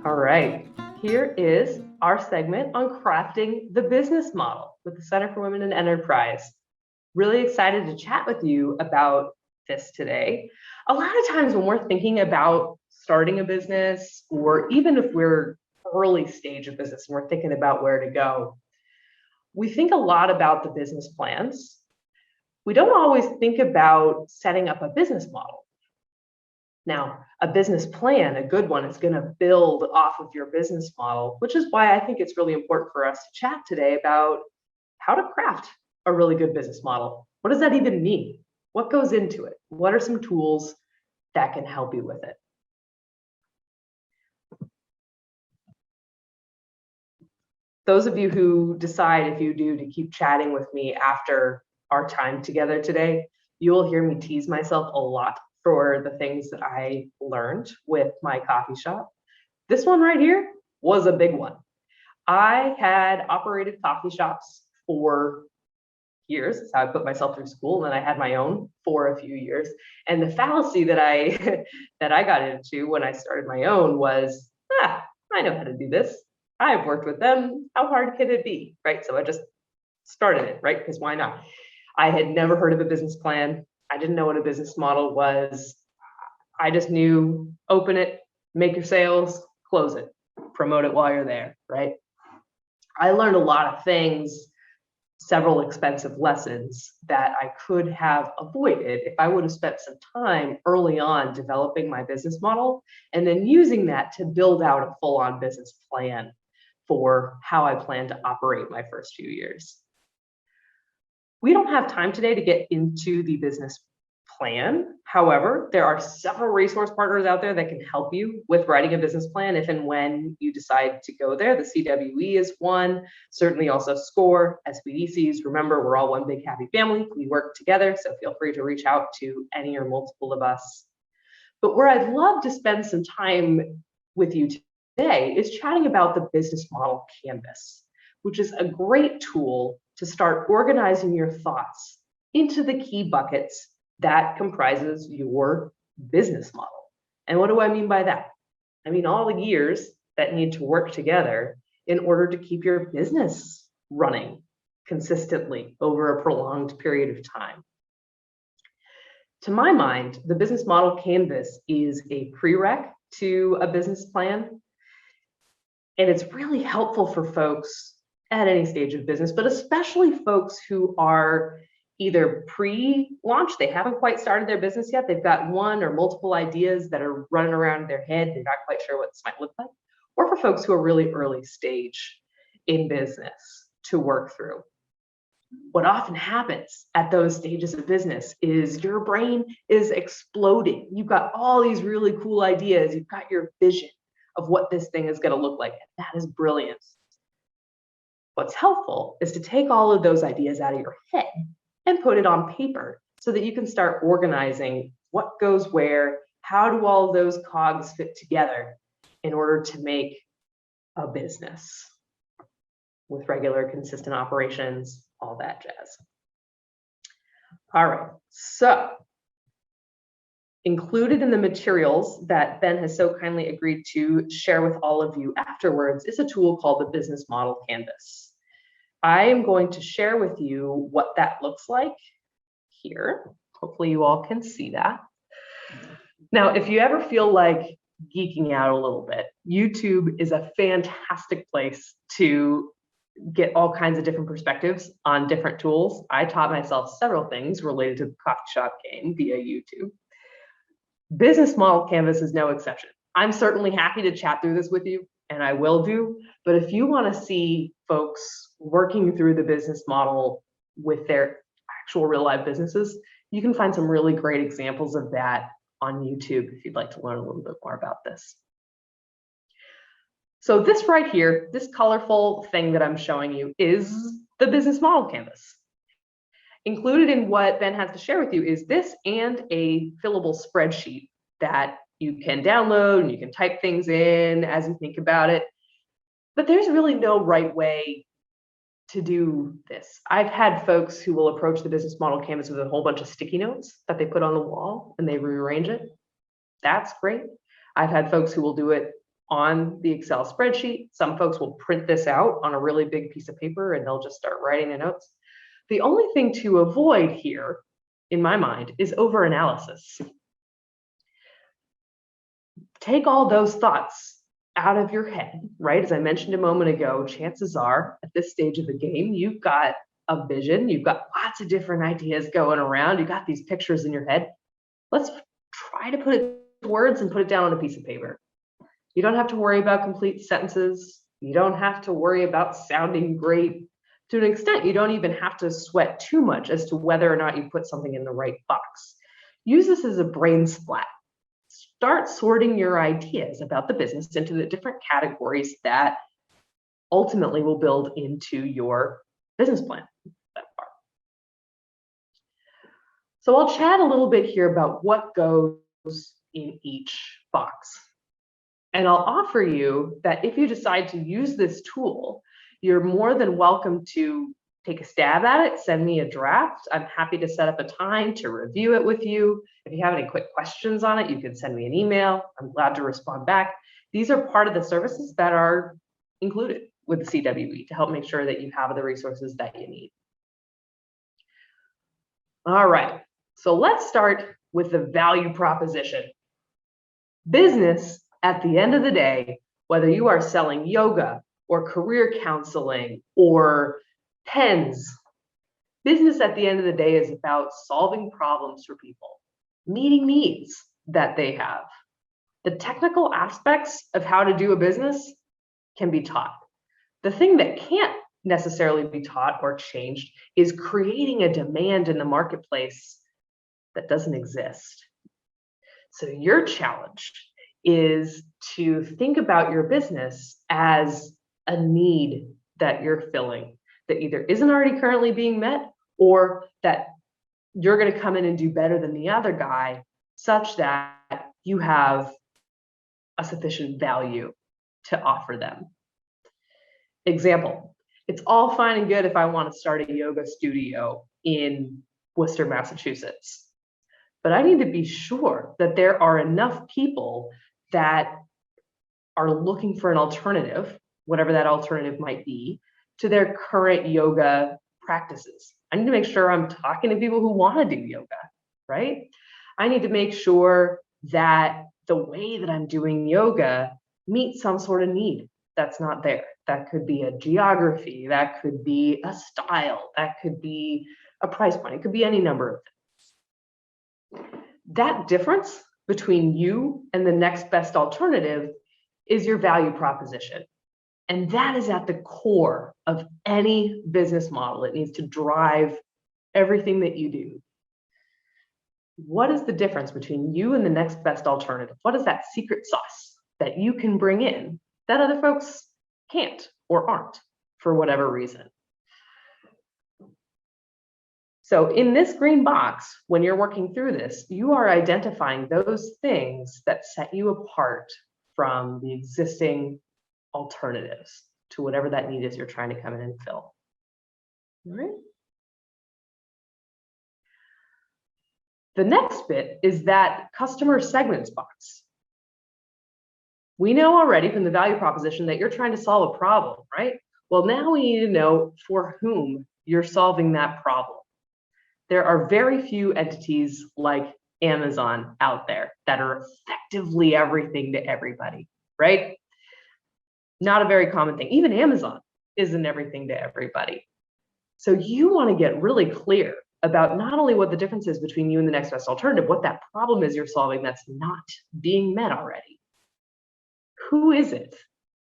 All right, here is our segment on crafting the business model with the Center for Women in Enterprise. Really excited to chat with you about this today. A lot of times when we're thinking about starting a business, or even if we're early stage of business and we're thinking about where to go, we think a lot about the business plans. We don't always think about setting up a business model. Now, a business plan, a good one, is going to build off of your business model, which is why I think it's really important for us to chat today about how to craft a really good business model. What does that even mean? What goes into it? What are some tools that can help you with it? Those of you who decide, if you do, to keep chatting with me after our time together today, you will hear me tease myself a lot for the things that I learned with my coffee shop. This one right here was a big one. I had operated coffee shops for years. That's how I put myself through school, and then I had my own for a few years. And the fallacy that I that I got into when I started my own was, I know how to do this. I've worked with them. How hard can it be, right? So I just started it, right? Because why not? I had never heard of a business plan. I didn't know what a business model was. I just knew, open it, make your sales, close it, promote it while you're there, right? I learned a lot of things, several expensive lessons that I could have avoided if I would have spent some time early on developing my business model and then using that to build out a full-on business plan for how I plan to operate my first few years. We don't have time today to get into the business plan. However, there are several resource partners out there that can help you with writing a business plan if and when you decide to go there. The CWE is one, certainly also SCORE, SBDCs. Remember, we're all one big happy family. We work together, so feel free to reach out to any or multiple of us. But where I'd love to spend some time with you today is chatting about the business model canvas, which is a great tool to start organizing your thoughts into the key buckets that comprises your business model. And what do I mean by that? I mean all the gears that need to work together in order to keep your business running consistently over a prolonged period of time. To my mind, the business model canvas is a prereq to a business plan. And it's really helpful for folks at any stage of business, but especially folks who are either pre-launch, they haven't quite started their business yet, they've got one or multiple ideas that are running around in their head, they're not quite sure what this might look like, or for folks who are really early stage in business to work through. What often happens at those stages of business is your brain is exploding. You've got all these really cool ideas, you've got your vision of what this thing is going to look like, and that is brilliant. What's helpful is to take all of those ideas out of your head and put it on paper so that you can start organizing what goes where, how do all of those cogs fit together in order to make a business with regular, consistent operations, all that jazz. All right, so included in the materials that Ben has so kindly agreed to share with all of you afterwards is a tool called the Business Model Canvas. I am going to share with you what that looks like here. Hopefully you all can see that. Now, if you ever feel like geeking out a little bit, YouTube is a fantastic place to get all kinds of different perspectives on different tools. I taught myself several things related to the coffee shop game via YouTube. Business Model Canvas is no exception. I'm certainly happy to chat through this with you, and I will do, but if you want to see folks working through the business model with their actual real life businesses, you can find some really great examples of that on YouTube if you'd like to learn a little bit more about this. So this right here, this colorful thing that I'm showing you is the business model canvas. Included in what Ben has to share with you is this and a fillable spreadsheet that you can download and you can type things in as you think about it. But there's really no right way to do this. I've had folks who will approach the business model canvas with a whole bunch of sticky notes that they put on the wall and they rearrange it. That's great. I've had folks who will do it on the Excel spreadsheet. Some folks will print this out on a really big piece of paper and they'll just start writing the notes. The only thing to avoid here, in my mind, is overanalysis. Take all those thoughts out of your head, right? As I mentioned a moment ago, chances are at this stage of the game, you've got a vision, you've got lots of different ideas going around, you've got these pictures in your head. Let's try to put it to words and put it down on a piece of paper. You don't have to worry about complete sentences. You don't have to worry about sounding great. To an extent, you don't even have to sweat too much as to whether or not you put something in the right box. Use this as a brain splat. Start sorting your ideas about the business into the different categories that ultimately will build into your business plan. So I'll chat a little bit here about what goes in each box. And I'll offer you that if you decide to use this tool, you're more than welcome to take a stab at it, send me a draft. I'm happy to set up a time to review it with you. If you have any quick questions on it, you can send me an email. I'm glad to respond back. These are part of the services that are included with the CWE to help make sure that you have the resources that you need. All right, so let's start with the value proposition. Business, at the end of the day, whether you are selling yoga or career counseling or pens, business at the end of the day is about solving problems for people, meeting needs that they have. The technical aspects of how to do a business can be taught. The thing that can't necessarily be taught or changed is creating a demand in the marketplace that doesn't exist. So your challenge is to think about your business as a need that you're filling that either isn't already currently being met or that you're going to come in and do better than the other guy such that you have a sufficient value to offer them. Example, it's all fine and good if I want to start a yoga studio in Worcester, Massachusetts, but I need to be sure that there are enough people that are looking for an alternative, whatever that alternative might be, to their current yoga practices. I need to make sure I'm talking to people who want to do yoga, right? I need to make sure that the way that I'm doing yoga meets some sort of need that's not there. That could be a geography, that could be a style, that could be a price point, it could be any number of things. That difference between you and the next best alternative is your value proposition. And that is at the core of any business model. It needs to drive everything that you do. What is the difference between you and the next best alternative? What is that secret sauce that you can bring in that other folks can't or aren't for whatever reason? So in this green box, when you're working through this, you are identifying those things that set you apart from the existing alternatives to whatever that need is you're trying to come in and fill. All right. The next bit is that customer segments box. We know already from the value proposition that you're trying to solve a problem, right? Well, now we need to know for whom you're solving that problem. There are very few entities like Amazon out there that are effectively everything to everybody, right? Not a very common thing. Even Amazon isn't everything to everybody. So you want to get really clear about not only what the difference is between you and the next best alternative, what that problem is you're solving that's not being met already. Who is it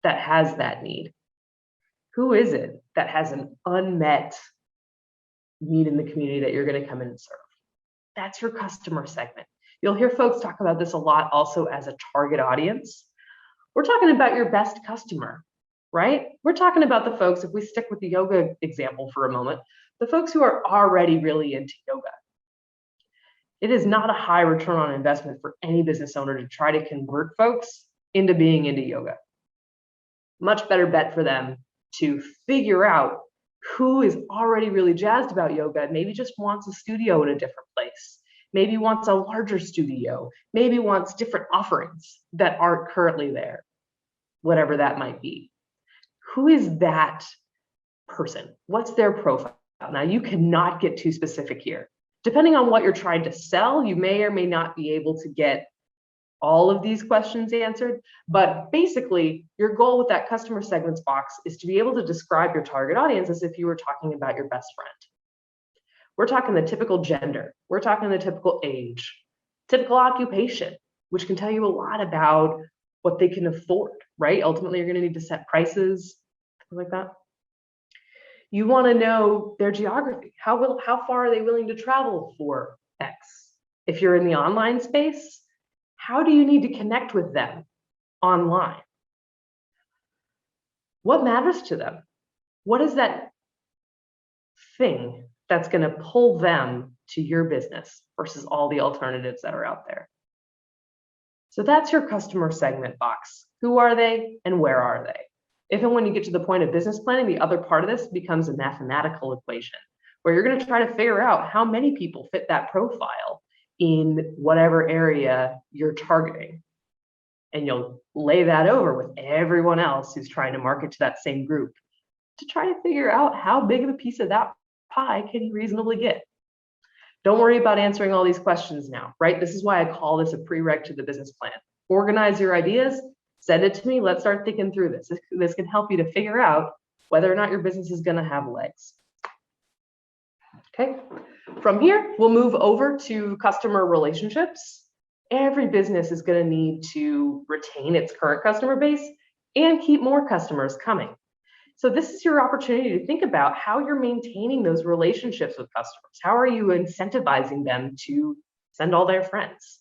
that has that need? Who is it that has an unmet need in the community that you're going to come in and serve? That's your customer segment. You'll hear folks talk about this a lot also as a target audience. We're talking about your best customer, right? We're talking about the folks, if we stick with the yoga example for a moment, the folks who are already really into yoga. It is not a high return on investment for any business owner to try to convert folks into being into yoga. Much better bet for them to figure out who is already really jazzed about yoga, maybe just wants a studio in a different place, maybe wants a larger studio, maybe wants different offerings that aren't currently there. whatever that might be. Who is that person? What's their profile? Now, you cannot get too specific here. Depending on what you're trying to sell, you may or may not be able to get all of these questions answered. But basically, your goal with that customer segments box is to be able to describe your target audience as if you were talking about your best friend. We're talking the typical gender. We're talking the typical age, typical occupation, which can tell you a lot about what they can afford, right? Ultimately, you're going to need to set prices, things like that. You want to know their geography. How far are they willing to travel for X? If you're in the online space, how do you need to connect with them online? What matters to them? What is that thing that's going to pull them to your business versus all the alternatives that are out there? So that's your customer segment box. Who are they and where are they? If and when you get to the point of business planning, the other part of this becomes a mathematical equation where you're going to try to figure out how many people fit that profile in whatever area you're targeting. And you'll lay that over with everyone else who's trying to market to that same group to try to figure out how big of a piece of that pie can you reasonably get. Don't worry about answering all these questions now, right? This is why I call this a prereq to the business plan. Organize your ideas, send it to me. Let's start thinking through this. This can help you to figure out whether or not your business is going to have legs. Okay. From here, we'll move over to customer relationships. Every business is going to need to retain its current customer base and keep more customers coming. So this is your opportunity to think about how you're maintaining those relationships with customers. How are you incentivizing them to send all their friends?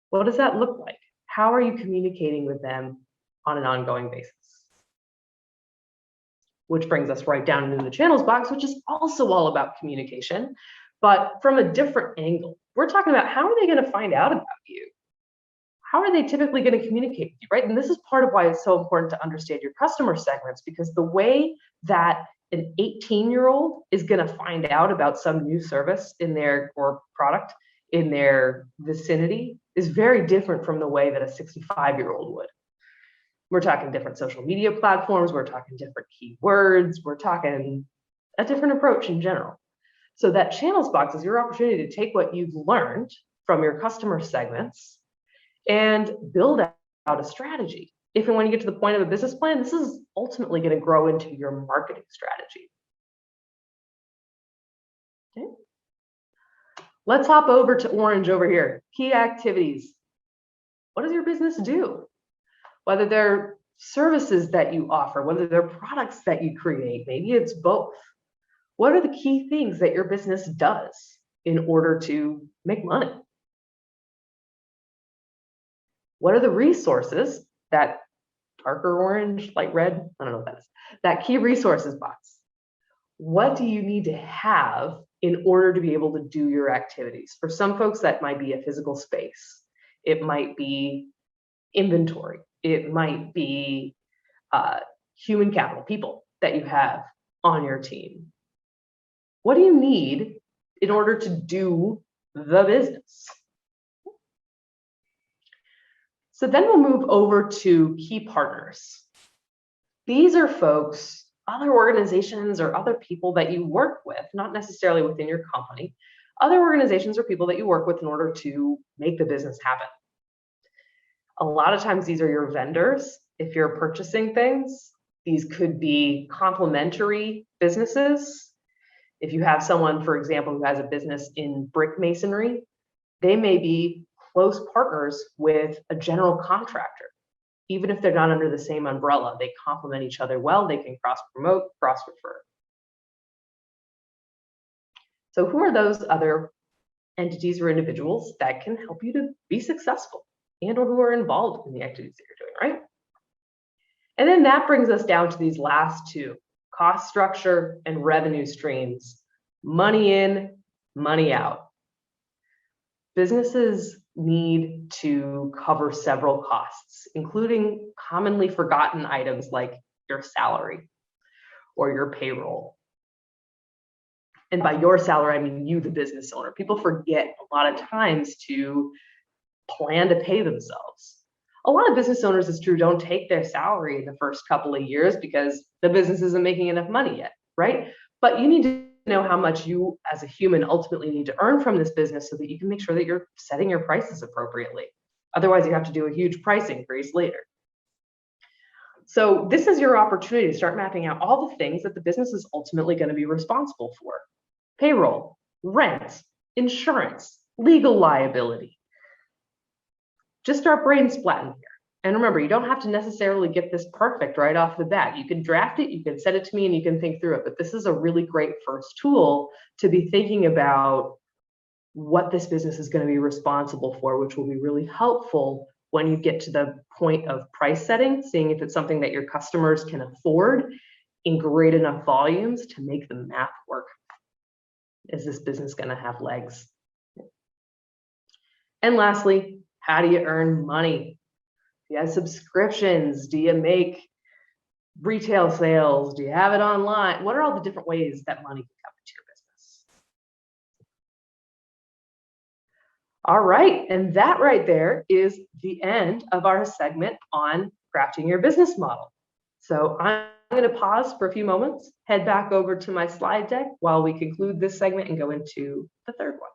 What does that look like? How are you communicating with them on an ongoing basis? Which brings us right down into the channels box, which is also all about communication, but from a different angle. We're talking about how are they going to find out about you? How are they typically going to communicate with you, right? And this is part of why it's so important to understand your customer segments, because the way that an 18-year-old is going to find out about some new service in their or product in their vicinity is very different from the way that a 65-year-old would. We're talking different social media platforms, we're talking different keywords, we're talking a different approach in general. So that channels box is your opportunity to take what you've learned from your customer segments and build out a strategy. If and when you get to the point of a business plan, this is ultimately going to grow into your marketing strategy. Okay. Let's hop over to orange over here. Key activities. What does your business do? Whether they're services that you offer, whether they're products that you create, maybe it's both. What are the key things that your business does in order to make money? What are the resources, that darker orange, light red, I don't know what that is, that key resources box? What do you need to have in order to be able to do your activities? For some folks, that might be a physical space. It might be inventory. It might be human capital, people that you have on your team. What do you need in order to do the business? So then we'll move over to key partners. These are folks, other organizations or other people that you work with, not necessarily within your company, other organizations or people that you work with in order to make the business happen. A lot of times these are your vendors. If you're purchasing things, these could be complementary businesses. If you have someone, for example, who has a business in brick masonry, they may be close partners with a general contractor. Even if they're not under the same umbrella, they complement each other well, they can cross-promote, cross-refer. So who are those other entities or individuals that can help you to be successful and or who are involved in the activities that you're doing, right? And then that brings us down to these last two, cost structure and revenue streams. Money in, money out. Businesses need to cover several costs, including commonly forgotten items like your salary or your payroll. And by your salary, I mean you, the business owner. People forget a lot of times to plan to pay themselves. A lot of business owners, it's true, don't take their salary in the first couple of years because the business isn't making enough money yet, right? But you need to know how much you as a human ultimately need to earn from this business so that you can make sure that you're setting your prices appropriately. Otherwise, you have to do a huge price increase later. So this is your opportunity to start mapping out all the things that the business is ultimately going to be responsible for: payroll, rent, insurance, legal liability. Just start brain splatting here. And remember, you don't have to necessarily get this perfect right off the bat. You can draft it, you can send it to me, and you can think through it. But this is a really great first tool to be thinking about what this business is going to be responsible for, which will be really helpful when you get to the point of price setting, seeing if it's something that your customers can afford in great enough volumes to make the math work. Is this business going to have legs? And lastly, how do you earn money? Do you have subscriptions? Do you make retail sales? Do you have it online? What are all the different ways that money can come into your business? All right, and that right there is the end of our segment on crafting your business model. So I'm going to pause for a few moments, head back over to my slide deck while we conclude this segment and go into the third one.